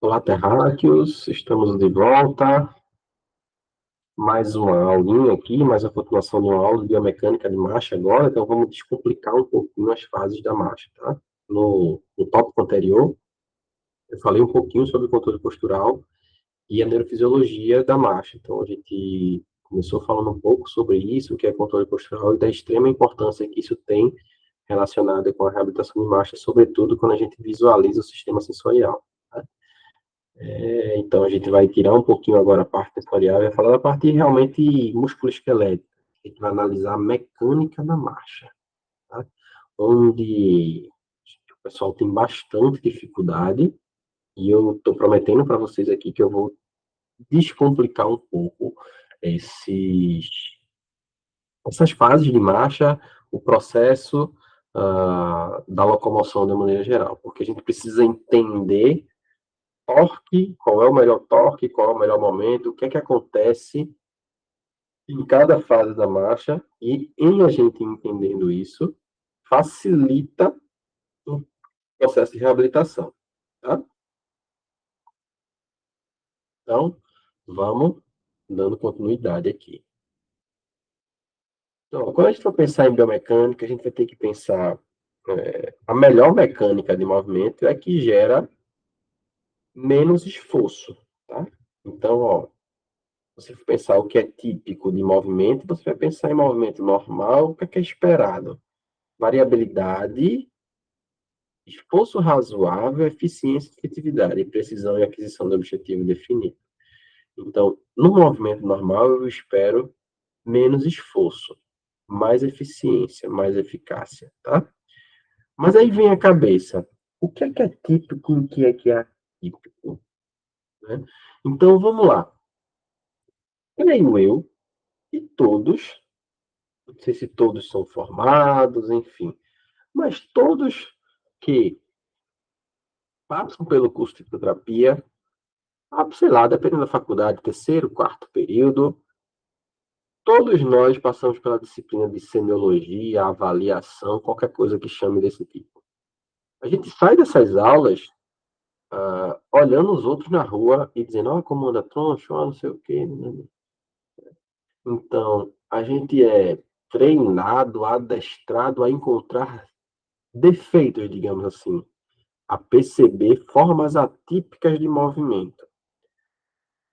Olá, terráqueos, estamos de volta. Mais uma aulinha aqui, mais a continuação de uma aula de biomecânica de marcha agora. Então, vamos descomplicar um pouquinho as fases da marcha, tá? No tópico anterior, eu falei um pouquinho sobre o controle postural e a neurofisiologia da marcha. Então, a gente começou falando um pouco sobre isso, o que é controle postural e da extrema importância que isso tem relacionada com a reabilitação de marcha, sobretudo quando a gente visualiza o sistema sensorial. Tá? Então, a gente vai tirar um pouquinho agora a parte sensorial e vai falar da parte realmente musculoesquelética. A gente vai analisar a mecânica da marcha, tá? Onde o pessoal tem bastante dificuldade, e eu estou prometendo para vocês aqui que eu vou descomplicar um pouco esses, essas fases de marcha, o processo da locomoção de maneira geral, porque a gente precisa entender torque, qual é o melhor torque, qual é o melhor momento, o que é que acontece em cada fase da marcha, e em a gente entendendo isso, facilita o processo de reabilitação, tá? Então, vamos dando continuidade aqui. Então, quando a gente for pensar em biomecânica, a gente vai ter que pensar a melhor mecânica de movimento é a que gera menos esforço, tá? Então, ó, você for pensar o que é típico de movimento, você vai pensar em movimento normal, o que é esperado? Variabilidade, esforço razoável, eficiência, efetividade, precisão e aquisição do objetivo definido. Então, no movimento normal, eu espero menos esforço, mais eficiência, mais eficácia, tá? Mas aí vem a cabeça. O que é típico e o que é atípico? Né? Então, vamos lá. Creio eu que todos, não sei se todos são formados, enfim, mas todos que passam pelo curso de fisioterapia, sei lá, dependendo da faculdade, terceiro, quarto período, todos nós passamos pela disciplina de semiologia, avaliação, qualquer coisa que chame desse tipo. A gente sai dessas aulas olhando os outros na rua e dizendo, ó, como anda troncho, ó, não sei o quê. Então, a gente é treinado, adestrado a encontrar defeitos, digamos assim, a perceber formas atípicas de movimento.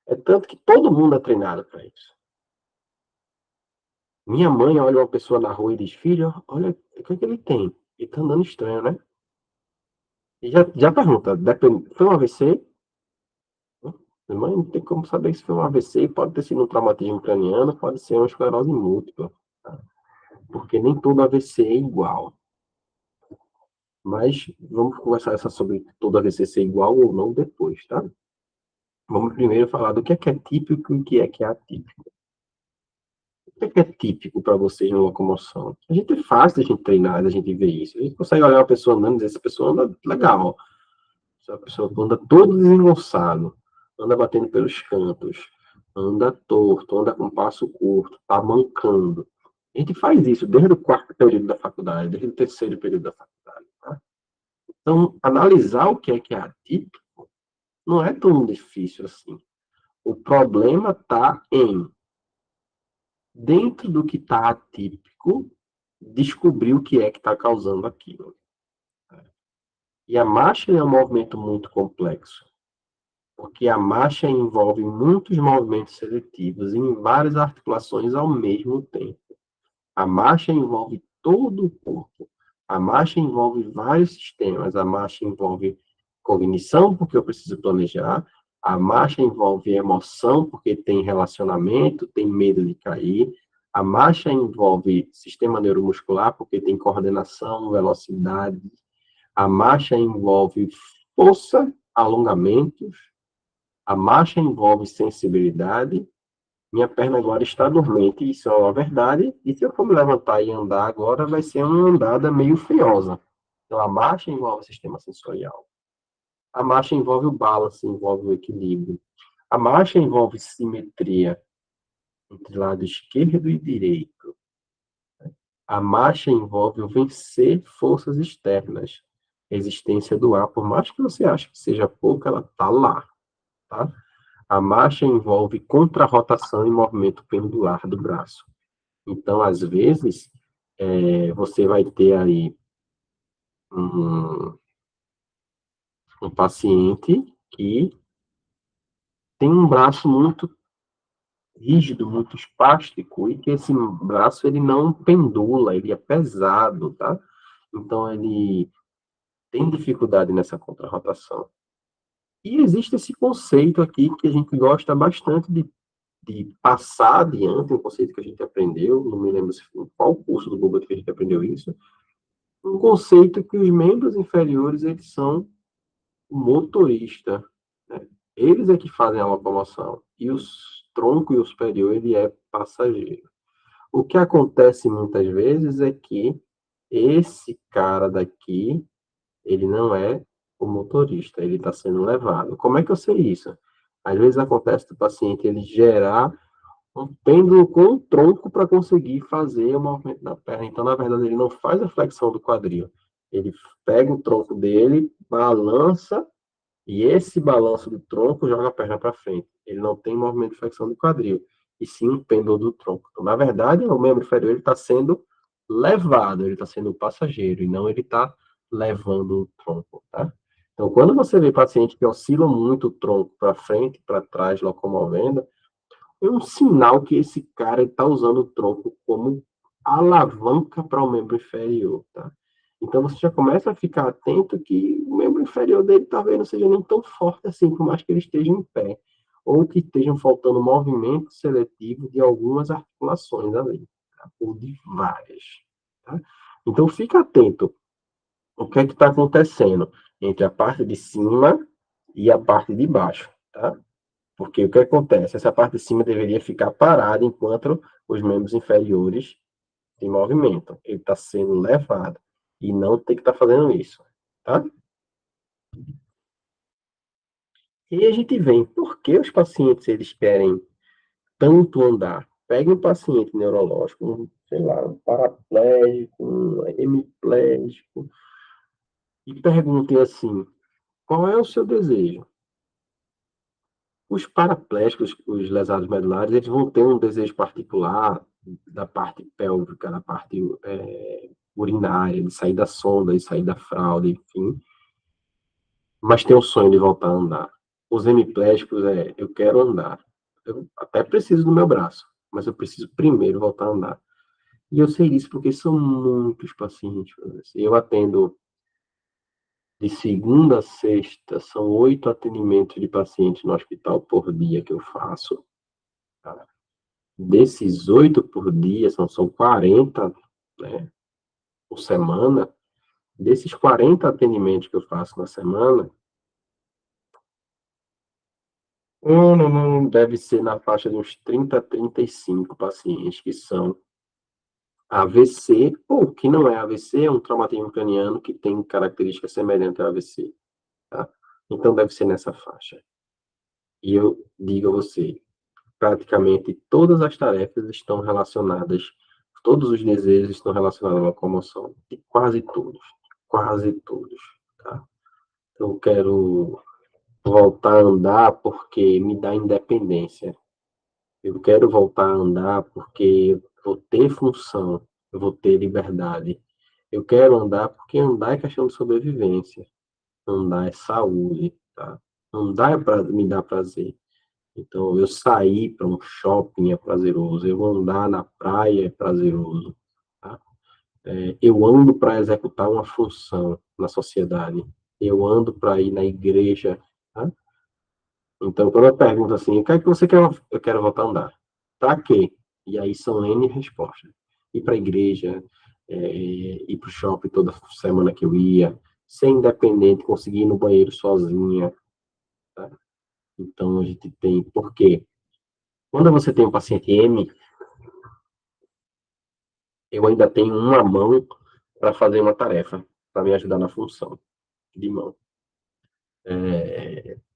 É tanto que todo mundo é treinado para isso. Minha mãe olha uma pessoa na rua e diz, filho, olha o que é que ele tem. Ele tá andando estranho, né? E já pergunta, foi um AVC? Minha mãe não tem como saber se foi um AVC, pode ter sido um traumatismo craniano, pode ser uma esclerose múltipla, tá? Porque nem todo AVC é igual. Mas vamos conversar sobre todo AVC ser igual ou não depois, tá? Vamos primeiro falar do que é típico e o que é atípico. O que é típico para vocês na locomoção? A gente é fácil a gente treinar, a gente ver isso. A gente consegue olhar uma pessoa andando e dizer, essa pessoa anda legal. Essa pessoa anda todo desengonçado, anda batendo pelos cantos, anda torto, anda com passo curto, tá mancando. A gente faz isso desde o quarto período da faculdade, desde o terceiro período da faculdade. Tá? Então, analisar o que é atípico não é tão difícil assim. O problema está em, dentro do que está atípico, descobrir o que é que está causando aquilo. E a marcha é um movimento muito complexo, porque a marcha envolve muitos movimentos seletivos em várias articulações ao mesmo tempo. A marcha envolve todo o corpo. A marcha envolve vários sistemas. A marcha envolve cognição, porque eu preciso planejar. A marcha envolve emoção, porque tem relacionamento, tem medo de cair. A marcha envolve sistema neuromuscular, porque tem coordenação, velocidade. A marcha envolve força, alongamentos. A marcha envolve sensibilidade. Minha perna agora está dormente, isso é uma verdade. E se eu for me levantar e andar agora, vai ser uma andada meio feiosa. Então, a marcha envolve o sistema sensorial. A marcha envolve o balance, envolve o equilíbrio. A marcha envolve simetria entre lado esquerdo e direito. A marcha envolve o vencer forças externas. resistência do ar, por mais que você ache que seja pouco, ela está lá, tá? A marcha envolve contrarrotação e movimento pendular do braço. Então, às vezes, você vai ter aí um, um paciente que tem um braço muito rígido, muito espástico, e que esse braço ele não pendula, ele é pesado, tá? Então, ele tem dificuldade nessa contrarrotação. E existe esse conceito aqui que a gente gosta bastante de passar adiante, um conceito que a gente aprendeu, não me lembro em qual curso do Google que a gente aprendeu isso, um conceito que os membros inferiores, eles são o motorista, né? Eles é que fazem a locomoção, e os tronco e o superior, ele é passageiro. O que acontece muitas vezes é que esse cara daqui, ele não é o motorista, ele está sendo levado. Como é que eu sei isso? Às vezes acontece do paciente ele gerar um pêndulo com um tronco para conseguir fazer o movimento da perna. Então, na verdade, ele não faz a flexão do quadril. Ele pega o tronco dele, balança, e esse balanço do tronco joga a perna para frente. Ele não tem movimento de flexão do quadril, e sim um pêndulo do tronco. Então, na verdade, o membro inferior está sendo levado, ele está sendo o passageiro, e não ele está levando o tronco, tá? Então, quando você vê paciente que oscila muito o tronco para frente, para trás, locomovendo, é um sinal que esse cara está usando o tronco como alavanca para o membro inferior, tá? Então você já começa a ficar atento que o membro inferior dele talvez não seja nem tão forte assim, por mais que ele esteja em pé, ou que estejam faltando movimento seletivo de algumas articulações ali, tá? Ou de várias, tá? Então fica atento. O que é que está acontecendo entre a parte de cima e a parte de baixo, tá? Porque o que acontece? Essa parte de cima deveria ficar parada enquanto os membros inferiores têm movimento. Ele está sendo levado. E não tem que estar fazendo isso. Tá? E a gente vê por que os pacientes eles querem tanto andar. Pegue um paciente neurológico, sei lá, um paraplégico, um hemiplégico, e perguntem assim: qual é o seu desejo? Os paraplégicos, os lesados medulares, eles vão ter um desejo particular da parte pélvica, da parte urinária, de sair da sonda, de sair da fralda, enfim, mas tem o sonho de voltar a andar. Os hemiplégicos eu quero andar. Eu até preciso do meu braço, mas eu preciso primeiro voltar a andar. E eu sei disso porque são muitos pacientes. Eu atendo de segunda a sexta, são 8 atendimentos de pacientes no hospital por dia que eu faço. Tá? Desses 8 por dia, são 40, né, por semana. Desses 40 atendimentos que eu faço na semana, deve ser na faixa de uns 30 a 35 pacientes que são AVC, ou que não é AVC, é um traumatismo craniano que tem características semelhantes ao AVC. Tá? Então, deve ser nessa faixa. E eu digo a você, praticamente todas as tarefas estão relacionadas, todos os desejos estão relacionados à locomoção, de quase todos, quase todos, tá? Eu quero voltar a andar porque me dá independência. Eu quero voltar a andar porque eu vou ter função, eu vou ter liberdade. Eu quero andar porque andar é questão de sobrevivência. Andar é saúde, tá? Andar é pra, me dá prazer. Então, eu sair para um shopping é prazeroso, eu andar na praia é prazeroso, tá? Eu ando para executar uma função na sociedade, eu ando para ir na igreja, tá? Então, quando eu pergunto assim, o que é que você quer? Eu quero voltar a andar. Para quê? E aí são N respostas. Ir para a igreja, ir para o shopping toda semana que eu ia, ser independente, conseguir ir no banheiro sozinha, tá? Então, a gente tem... Por quê? Quando você tem um paciente M, eu ainda tenho uma mão para fazer uma tarefa, para me ajudar na função de mão.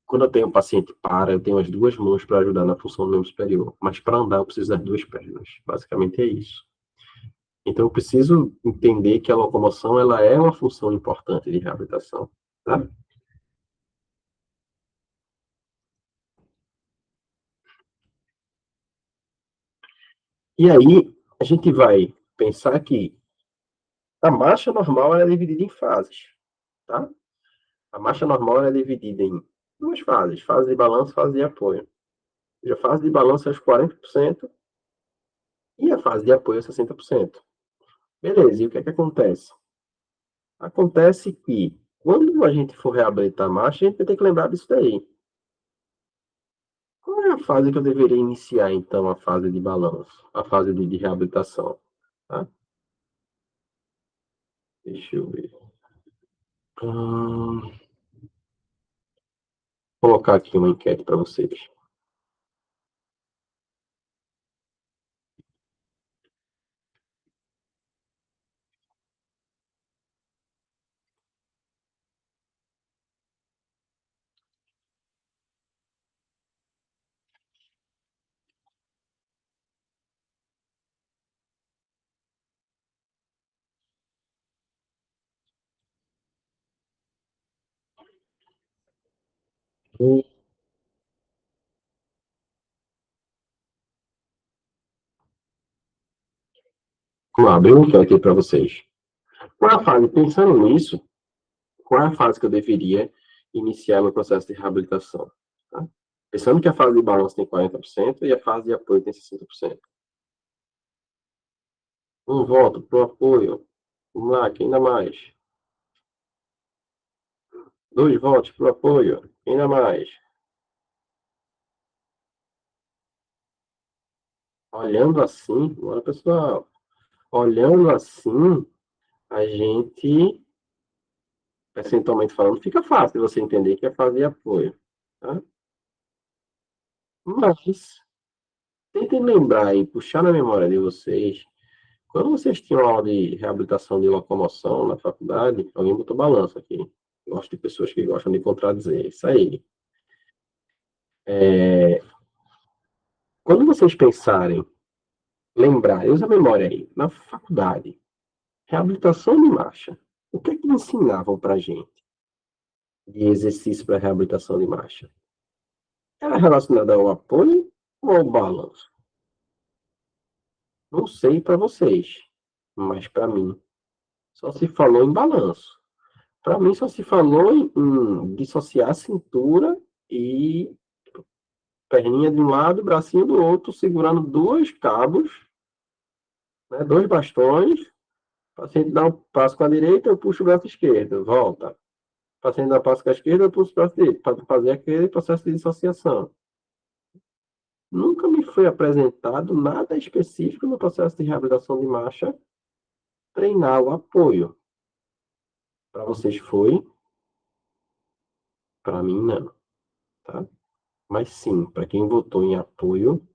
Quando eu tenho um paciente para, eu tenho as duas mãos para ajudar na função do membro superior. Mas para andar, eu preciso das duas pernas. Basicamente é isso. Então, eu preciso entender que a locomoção ela é uma função importante de reabilitação, tá? E aí, a gente vai pensar que a marcha normal ela é dividida em fases, tá? A marcha normal é dividida em duas fases, fase de balanço e fase de apoio. A fase de balanço é os 40% e a fase de apoio é 60%. Beleza, e o que é que acontece? Acontece que, quando a gente for reabilitar a marcha, a gente vai ter que lembrar disso daí. Qual é a fase que eu deveria iniciar, então, a fase de balanço, a fase de reabilitação? Tá? Deixa eu ver. Vou colocar aqui uma enquete para vocês. Vamos lá, abrir uma enquete para vocês. Qual é a fase, pensando nisso, qual é a fase que eu deveria iniciar meu processo de reabilitação? Tá? Pensando que a fase de balanço tem 40% e a fase de apoio tem 60%. Um voto para o apoio. Vamos lá, quem dá mais? Dois votos para o apoio. Quem dá mais? Olhando assim, olha pessoal, olhando assim, a gente, percentualmente falando, fica fácil de você entender que é fase de apoio. Tá? Mas, tentem lembrar e puxar na memória de vocês, quando vocês tinham aula de reabilitação de locomoção na faculdade, alguém botou balanço aqui. Gosto de pessoas que gostam de contradizer. Isso aí. É, quando vocês pensarem, lembrar, usa a memória aí, na faculdade, reabilitação de marcha, o que é que ensinavam pra gente de exercício para reabilitação de marcha? Era relacionado ao apoio ou ao balanço? Não sei para vocês, mas para mim só se falou em balanço. Para mim só se falou em dissociar a cintura e perninha de um lado, bracinho do outro, segurando dois cabos, né, dois bastões. O paciente dá um passo com a direita, eu puxo o braço esquerdo, volta. O paciente dá um passo com a esquerda, eu puxo o braço direito, para fazer aquele processo de dissociação. Nunca me foi apresentado nada específico no processo de reabilitação de marcha, treinar o apoio. Para vocês foi, para mim não, tá? Mas sim, para quem votou em apoio,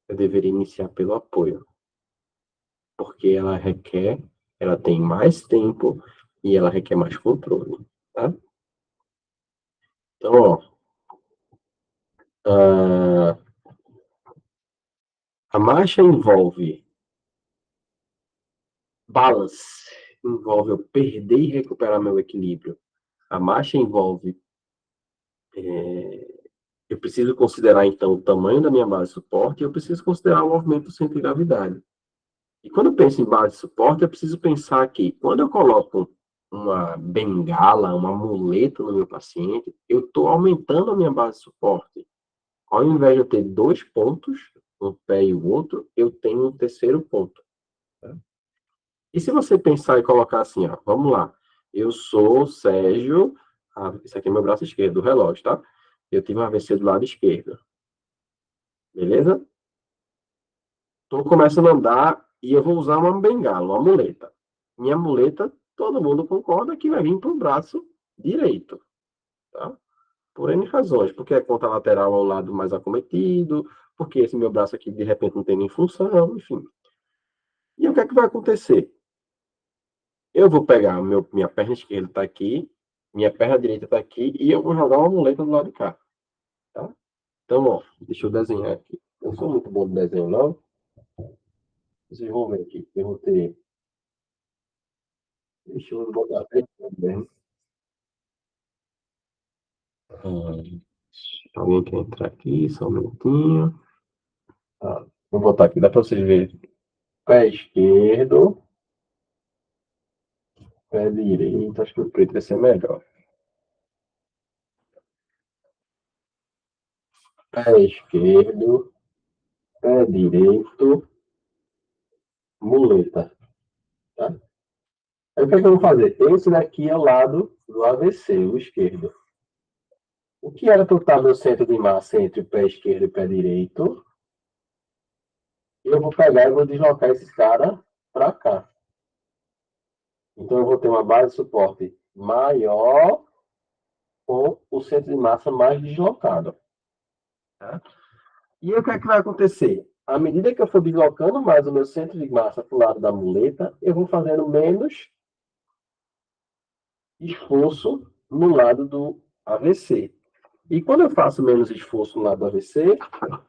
eu deveria iniciar pelo apoio, porque ela requer, ela tem mais tempo e ela requer mais controle, tá? Então, ó, a marcha envolve balance, envolve eu perder e recuperar meu equilíbrio. A marcha envolve eu preciso considerar, então, o tamanho da minha base de suporte e eu preciso considerar o movimento do centro de gravidade. E quando eu penso em base de suporte, eu preciso pensar que quando eu coloco uma bengala, uma muleta no meu paciente, eu estou aumentando a minha base de suporte. Ao invés de eu ter dois pontos, um pé e o outro, eu tenho um terceiro ponto. Tá? E se você pensar e colocar assim, ó, vamos lá, eu sou o Sérgio, esse aqui é meu braço esquerdo, do relógio, tá? Eu tive um AVC do lado esquerdo, beleza? Estou começando a andar e eu vou usar uma bengala, uma muleta. Minha muleta, todo mundo concorda que vai vir para o braço direito, tá? Por N razões, porque é contralateral ao lado mais acometido, porque esse meu braço aqui de repente não tem nem função, enfim. E o que é que vai acontecer? Eu vou pegar minha perna esquerda está aqui, minha perna direita está aqui e eu vou jogar uma muleta do lado de cá, tá? Então, ó, deixa eu desenhar aqui. Eu não sou muito bom de desenho, não. Vocês vão ver aqui. Eu vou ter. Deixa eu botar aqui também. Alguém quer entrar aqui? Só um minutinho. Vou botar aqui, dá para vocês verem. Pé esquerdo, pé direito. Acho que o preto vai ser melhor. Pé esquerdo, pé direito, muleta. Tá? Aí o que é que eu vou fazer? Esse daqui é o lado do AVC, o esquerdo. O que era total meu centro de massa entre o pé esquerdo e o pé direito? Eu vou pegar e vou deslocar esses caras para cá. Então, eu vou ter uma base de suporte maior com o centro de massa mais deslocado. Tá? E aí, o que é que vai acontecer? À medida que eu for deslocando mais o meu centro de massa para o lado da muleta, eu vou fazendo menos esforço no lado do AVC. E quando eu faço menos esforço no lado do AVC,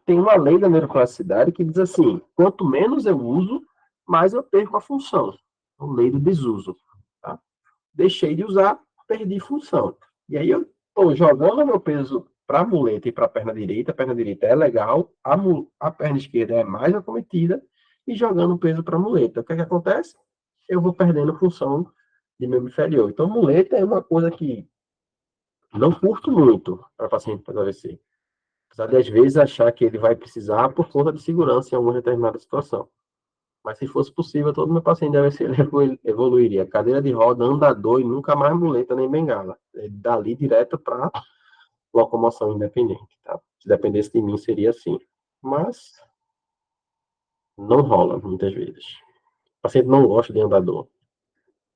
tem uma lei da neuroplasticidade que diz assim, quanto menos eu uso, mais eu perco a função. A lei do desuso. Tá? Deixei de usar, perdi função. E aí eu estou jogando meu peso para a muleta e para a perna direita é legal, a perna esquerda é mais acometida, e jogando o peso para a muleta. O que é que acontece? Eu vou perdendo função de membro inferior. Então, muleta é uma coisa que não curto muito para paciente com AVC. Apesar de, às vezes, achar que ele vai precisar por conta de segurança em alguma determinada situação. Mas, se fosse possível, todo meu paciente de AVC evoluiria. Cadeira de roda, andador e nunca mais muleta nem bengala. Dali direto para locomoção independente. Tá? Se dependesse de mim, seria assim. Mas não rola, muitas vezes. O paciente não gosta de andador.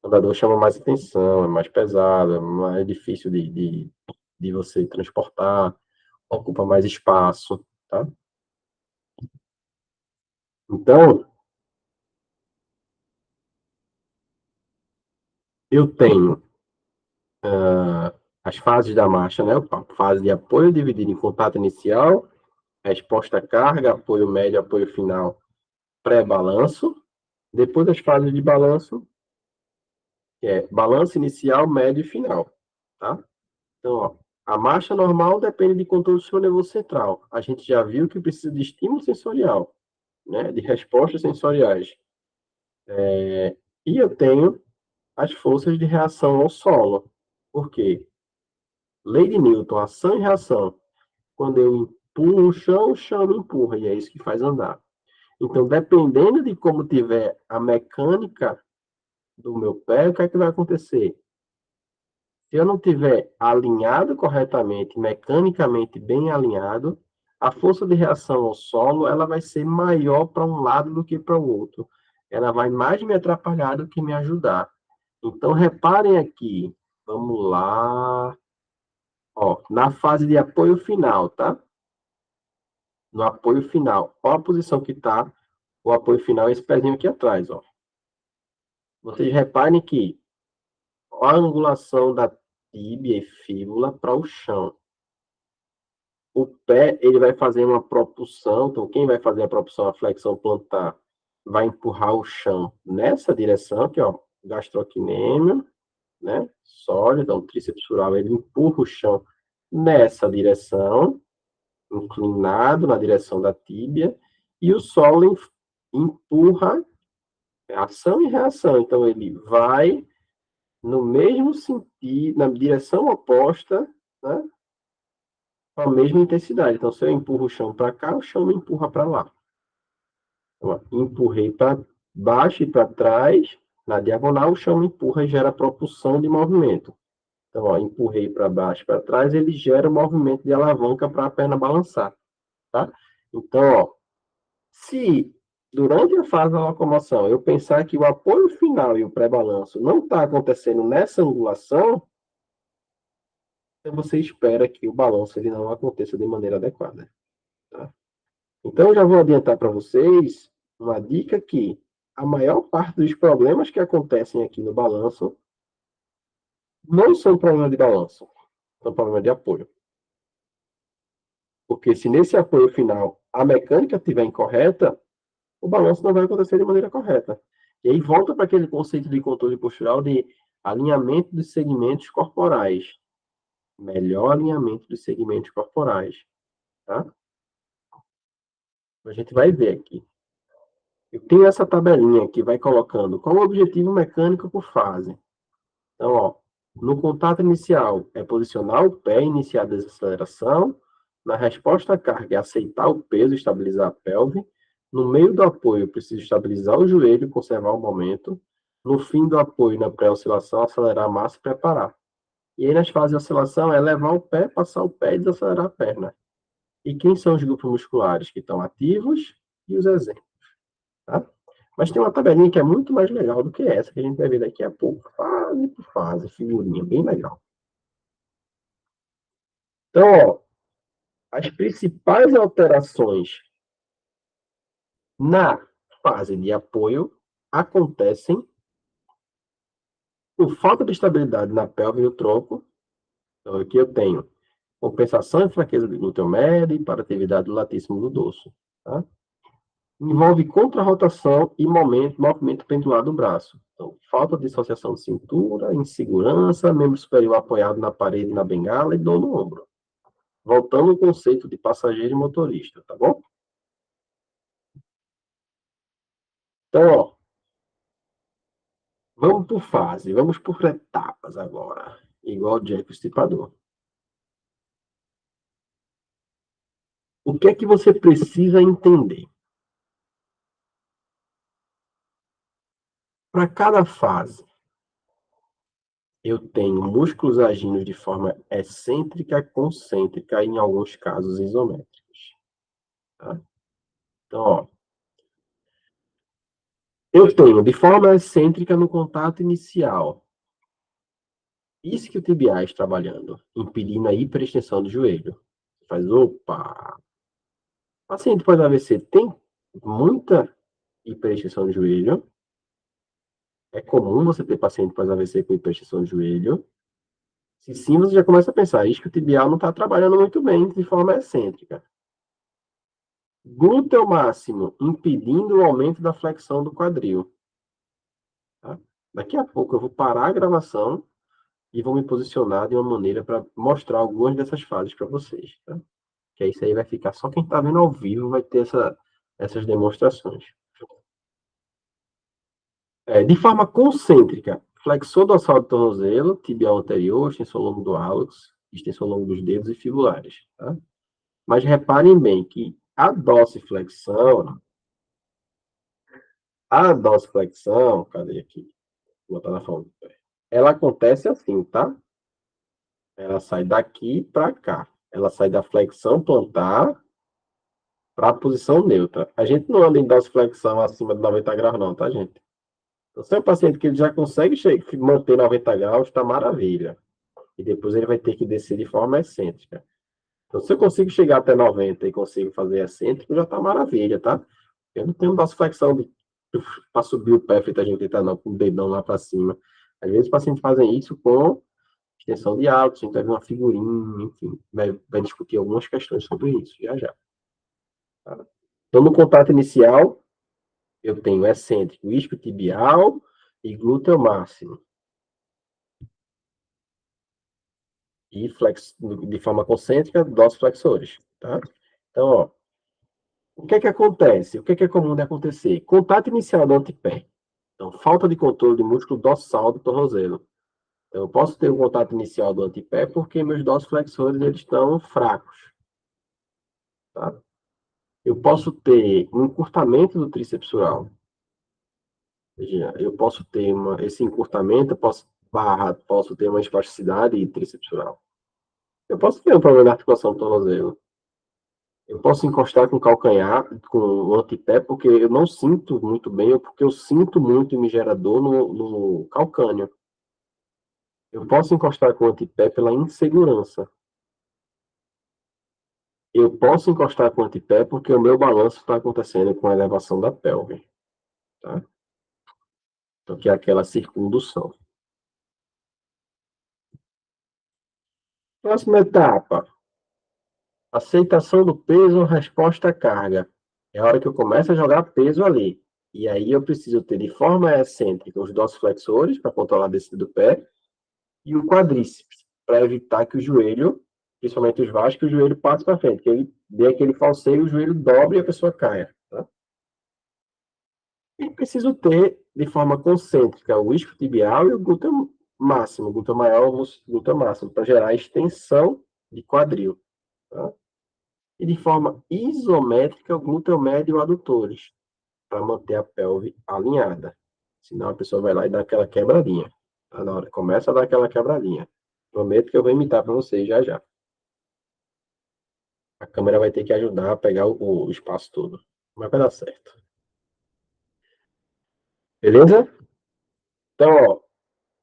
O andador chama mais atenção, é mais pesado, é mais difícil de você transportar, ocupa mais espaço, tá? Então, eu tenho as fases da marcha, né? A fase de apoio dividida em contato inicial, resposta à carga, apoio médio, apoio final, pré-balanço. Depois das fases de balanço, que é balanço inicial, médio e final, tá? Então, ó, a marcha normal depende de controle do sistema nervoso central. A gente já viu que precisa de estímulo sensorial, né? De respostas sensoriais. E eu tenho as forças de reação ao solo. Por quê? Lei de Newton, ação e reação. Quando eu empurro o chão me empurra, e é isso que faz andar. Então, dependendo de como tiver a mecânica do meu pé, o que é que vai acontecer? Se eu não tiver alinhado corretamente, mecanicamente bem alinhado, a força de reação ao solo, ela vai ser maior para um lado do que para o outro. Ela vai mais me atrapalhar do que me ajudar. Então, reparem aqui. Vamos lá. Ó, na fase de apoio final, tá? No apoio final. Qual a posição que está o apoio final? Esse pezinho aqui atrás, ó. Vocês reparem que a angulação da tíbia e fíbula para o chão. O pé, ele vai fazer uma propulsão. Então, quem vai fazer a propulsão, a flexão plantar, vai empurrar o chão nessa direção aqui, ó. Gastrocnêmio, né? Sólido, então, o tríceps femoral, ele empurra o chão nessa direção, inclinado na direção da tíbia, e o solo empurra ação e reação. Então, ele vai no mesmo sentido, na direção oposta, né? Com a mesma intensidade. Então, se eu empurro o chão para cá, o chão me empurra para lá. Então, ó, empurrei para baixo e para trás, na diagonal, o chão me empurra e gera propulsão de movimento. Então, ó, empurrei para baixo e para trás, ele gera o movimento de alavanca para a perna balançar. Tá? Então, ó, se durante a fase da locomoção eu pensar que o apoio final e o pré-balanço não está acontecendo nessa angulação, então você espera que o balanço ele não aconteça de maneira adequada. Tá? Então, eu já vou adiantar para vocês uma dica que a maior parte dos problemas que acontecem aqui no balanço não são problemas de balanço, são problemas de apoio. Porque se nesse apoio final a mecânica estiver incorreta, o balanço não vai acontecer de maneira correta. E aí volta para aquele conceito de controle postural de alinhamento dos segmentos corporais. Melhor alinhamento dos segmentos corporais. Tá? A gente vai ver aqui. Eu tenho essa tabelinha que vai colocando qual o objetivo mecânico por fase. Então, ó, no contato inicial é posicionar o pé e iniciar a desaceleração. Na resposta à carga é aceitar o peso e estabilizar a pelve. No meio do apoio, eu preciso estabilizar o joelho e conservar o momento. No fim do apoio, na pré-oscilação, acelerar a massa e preparar. E aí, nas fases de oscilação, é levar o pé, passar o pé e desacelerar a perna. E quem são os grupos musculares que estão ativos e os exemplos, tá? Mas tem uma tabelinha que é muito mais legal do que essa, que a gente vai ver daqui a pouco, fase por fase, figurinha, bem legal. Então, ó, as principais alterações na fase de apoio acontecem por falta de estabilidade na pelve e no tronco. Então, aqui eu tenho compensação e fraqueza do glúteo médio e paratividade do latíssimo do dorso. Tá? Envolve contrarrotação e movimento pendular do braço. Então, falta de dissociação de cintura, insegurança, membro superior apoiado na parede e na bengala e dor no ombro. Voltando ao conceito de passageiro e motorista, tá bom? Então, ó, vamos por fase, vamos por etapas agora. Igual o Jack Stripador. O que é que você precisa entender? Para cada fase, eu tenho músculos agindo de forma excêntrica, concêntrica e, em alguns casos, isométricos. Tá? Então, ó, eu tenho de forma excêntrica no contato inicial, isquiotibiais trabalhando, impedindo a hiperextensão do joelho. Faz, opa! Paciente pós-AVC tem muita hiperextensão do joelho. É comum você ter paciente pós-AVC com hiperextensão do joelho. Se sim, você já começa a pensar, isquiotibial não está trabalhando muito bem de forma excêntrica. Glúteo máximo, impedindo o aumento da flexão do quadril. Tá? Daqui a pouco eu vou parar a gravação e vou me posicionar de uma maneira para mostrar algumas dessas fases para vocês. Tá? Que isso aí vai ficar, só quem está vendo ao vivo vai ter essas demonstrações. De forma concêntrica, flexor dorsal do tornozelo, tibial anterior, extensor longo do hálux, extensor longo dos dedos e fibulares. Tá? Mas reparem bem que a dorsiflexão, cadê aqui? Vou botar na forma do pé. Ela acontece assim, tá? Ela sai daqui para cá. Ela sai da flexão plantar para a posição neutra. A gente não anda em dorsiflexão acima de 90 graus, não, tá, gente? Então, se é um paciente que ele já consegue manter 90 graus, está maravilha. E depois ele vai ter que descer de forma excêntrica. Então, se eu consigo chegar até 90 e consigo fazer excêntrico, já está maravilha, tá? Eu não tenho dorsiflexão para subir o pé feito a gente tá, não, com o dedão lá para cima. Às vezes os pacientes fazem isso com extensão de hálux, a gente vai ver uma figurinha, enfim, vai discutir algumas questões sobre isso, já já. Tá? Então, no contato inicial, eu tenho excêntrico, isquiotibial e glúteo máximo. E de forma concêntrica, dorsiflexores, tá? Então, ó, o que é que acontece? O que é comum de acontecer? Contato inicial do antepé. Então, falta de controle do músculo dorsal do tornozelo. Então, eu posso ter o contato inicial do antepé porque meus dorsiflexores eles estão fracos, tá? Eu posso ter um encurtamento do tríceps sural. Veja, eu posso ter esse encurtamento, posso ter uma espasticidade tricepsural. Eu posso ter um problema na articulação do tornozelo. Eu posso encostar com o calcanhar, com o antepé, porque eu não sinto muito bem, ou porque eu sinto muito e me gera dor no calcâneo. Eu posso encostar com o antepé pela insegurança. Eu posso encostar com o antepé porque o meu balanço está acontecendo com a elevação da pelve. Tá? Então, que é aquela circundução. Próxima etapa. Aceitação do peso, resposta à carga. É a hora que eu começo a jogar peso ali. E aí eu preciso ter de forma excêntrica os dorsiflexores para controlar a descida do pé e o quadríceps para evitar que o joelho, principalmente os vastos, que o joelho passe para frente, que ele dê aquele falseio, o joelho dobre e a pessoa caia. Tá? E preciso ter de forma concêntrica o isquiotibial e o glúteo máximo, glúteo maior, glúteo máximo, para gerar extensão de quadril. Tá? E de forma isométrica o glúteo médio e o adutores, para manter a pelve alinhada. Senão a pessoa vai lá e dá aquela quebradinha. Tá? Na hora começa a dar aquela quebradinha. Prometo que eu vou imitar para vocês já já. A câmera vai ter que ajudar a pegar o espaço todo. Mas vai dar certo. Beleza? Então, ó,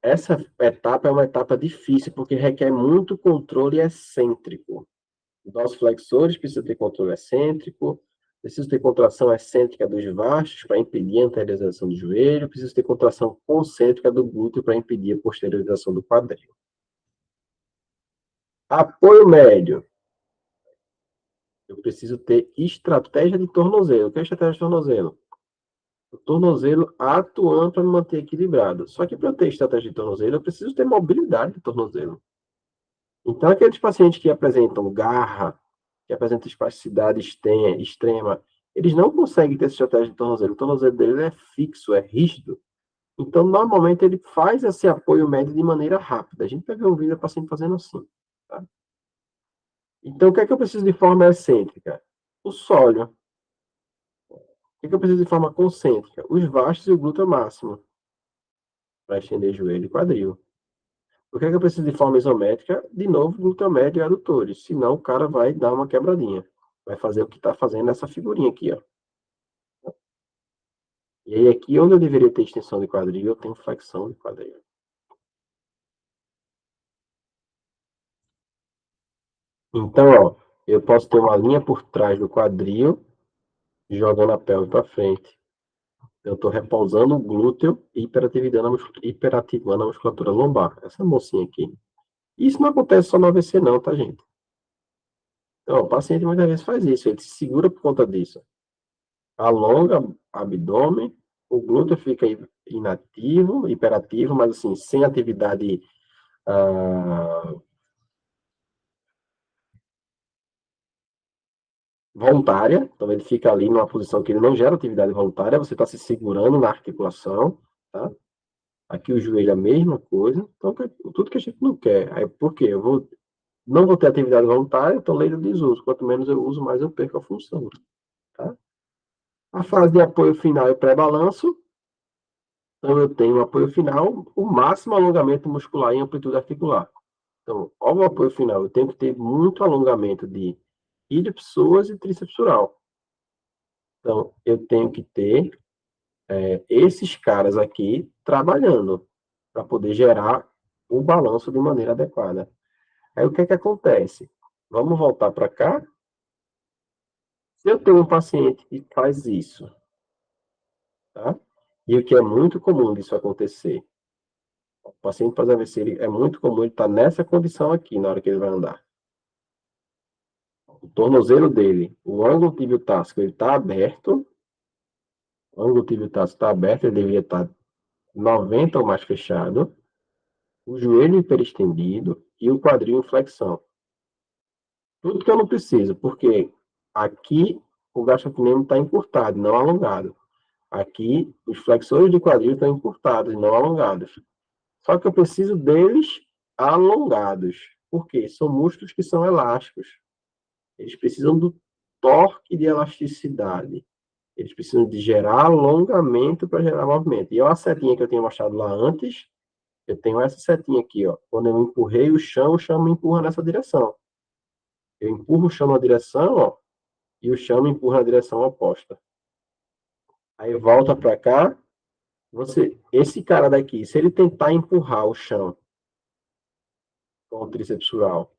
essa etapa é uma etapa difícil, porque requer muito controle excêntrico. Nossos flexores precisam ter controle excêntrico, preciso ter contração excêntrica dos vastos para impedir a anteriorização do joelho, preciso ter contração concêntrica do glúteo para impedir a posteriorização do quadril. Apoio médio. Eu preciso ter estratégia de tornozelo. O que é estratégia de tornozelo? O tornozelo atuando para me manter equilibrado. Só que para eu ter estratégia de tornozelo, eu preciso ter mobilidade de tornozelo. Então, aqueles pacientes que apresentam garra, que apresentam espasticidade extrema, eles não conseguem ter essa estratégia de tornozelo. O tornozelo dele é fixo, é rígido. Então, normalmente, ele faz esse apoio médio de maneira rápida. A gente vai ver um vídeo do paciente fazendo assim. Tá? Então, o que é que eu preciso de forma excêntrica? O sólio. O que é que eu preciso de forma concêntrica? Os vastos e o glúteo máximo, para estender joelho e quadril. O que é que eu preciso de forma isométrica? De novo, glúteo médio e adutores. Senão, o cara vai dar uma quebradinha. Vai fazer o que está fazendo nessa figurinha aqui, ó. E aí, aqui onde eu deveria ter extensão de quadril, eu tenho flexão de quadril. Então, ó, eu posso ter uma linha por trás do quadril, jogando a pelve para frente. Eu estou repousando o glúteo e hiperativando a musculatura lombar. Essa mocinha aqui. Isso não acontece só no AVC, não, tá, gente? Então, o paciente muitas vezes faz isso, ele se segura por conta disso. Alonga o abdômen, o glúteo fica inativo, hiperativo, mas assim, sem atividade voluntária. Então, ele fica ali numa posição que ele não gera atividade voluntária, você está se segurando na articulação, tá? Aqui o joelho é a mesma coisa. Então, tudo que a gente não quer. Aí, por quê? Não vou ter atividade voluntária, então lei do desuso. Quanto menos eu uso, mais eu perco a função. Tá? A fase de apoio final e pré-balanço. Então, eu tenho o apoio final, o máximo alongamento muscular e amplitude articular. Então, ao apoio final, eu tenho que ter muito alongamento de ilho-psoas e tríceps sural. Então, eu tenho que ter esses caras aqui trabalhando para poder gerar o balanço de maneira adequada. Aí, o que é que acontece? Vamos voltar para cá. Se eu tenho um paciente que faz isso, tá? E o que é muito comum disso acontecer, o paciente faz AVC, é muito comum ele estar nessa condição aqui na hora que ele vai andar. O tornozelo dele, o ângulo tibio-társio, ele está aberto, o ângulo tibio-társio está aberto, ele deveria estar 90 ou mais fechado, o joelho hiperestendido e o quadril em flexão. Tudo que eu não preciso, porque aqui o gastrocnêmio está encurtado, não alongado. Aqui, os flexores de quadril estão encurtados, não alongados. Só que eu preciso deles alongados. Por quê? São músculos que são elásticos. Eles precisam do torque de elasticidade. Eles precisam de gerar alongamento para gerar movimento. E é uma setinha que eu tinha mostrado lá antes. Eu tenho essa setinha aqui, ó. Quando eu empurrei o chão me empurra nessa direção. Eu empurro o chão na direção, ó, e o chão me empurra na direção oposta. Aí volta para cá. Esse cara daqui, se ele tentar empurrar o chão com o tríceps sural,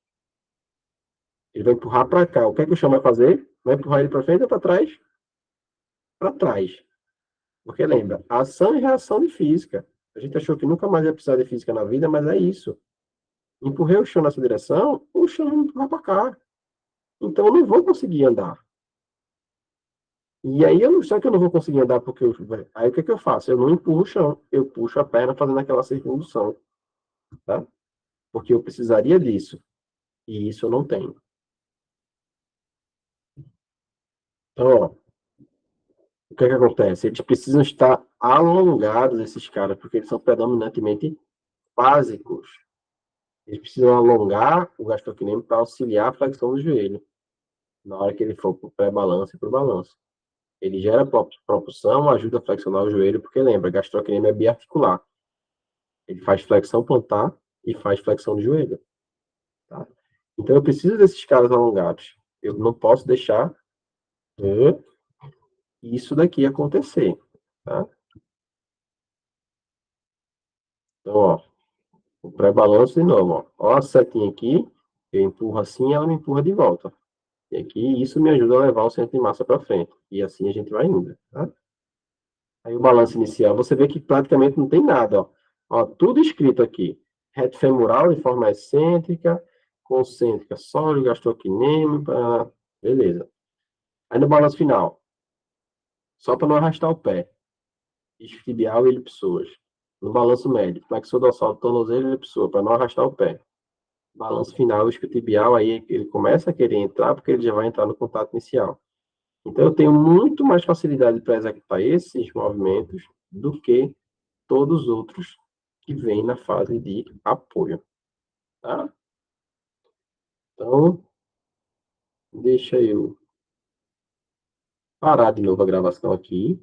ele vai empurrar para cá. O que é que o chão vai fazer? Vai empurrar ele para frente ou para trás? Para trás. Porque lembra, ação e reação de física. A gente achou que nunca mais ia precisar de física na vida, mas é isso. Empurrei o chão nessa direção, o chão vai empurrar para cá. Então eu não vou conseguir andar. E aí, só que eu não vou conseguir andar porque aí o que é que eu faço? Eu não empurro o chão, eu puxo a perna fazendo aquela circunvolução, tá? Porque eu precisaria disso, e isso eu não tenho. Então, ó, o que é que acontece? Eles precisam estar alongados, esses caras, porque eles são predominantemente básicos. Eles precisam alongar o gastrocnêmio para auxiliar a flexão do joelho, na hora que ele for para o pré-balanço e para o balanço. Ele gera propulsão, ajuda a flexionar o joelho, porque lembra, gastrocnêmio é biarticular. Ele faz flexão plantar e faz flexão do joelho. Tá? Então eu preciso desses caras alongados. Eu não posso deixar isso daqui acontecer. Tá? Então, ó, o pré-balanço de novo. Ó. Ó a setinha aqui, eu empurro assim e ela me empurra de volta. E aqui isso me ajuda a levar o centro de massa para frente. E assim a gente vai indo. Tá? Aí o balanço inicial, você vê que praticamente não tem nada. Ó, ó tudo escrito aqui. Reto femoral de forma excêntrica, concêntrica, sólido, gastrocnêmico, beleza. Aí no balanço final, só para não arrastar o pé, isquiotibial e elipsoas. No balanço médio, flexor dorsal, tornozelo e elipsoa, para não arrastar o pé. Balanço final, isquiotibial, aí ele começa a querer entrar, porque ele já vai entrar no contato inicial. Então, eu tenho muito mais facilidade para executar esses movimentos do que todos os outros que vêm na fase de apoio. Tá? Então, deixa eu parar de novo a gravação aqui,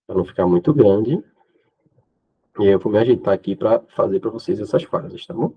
para não ficar muito grande. E aí eu vou me ajeitar aqui para fazer para vocês essas fases, tá bom?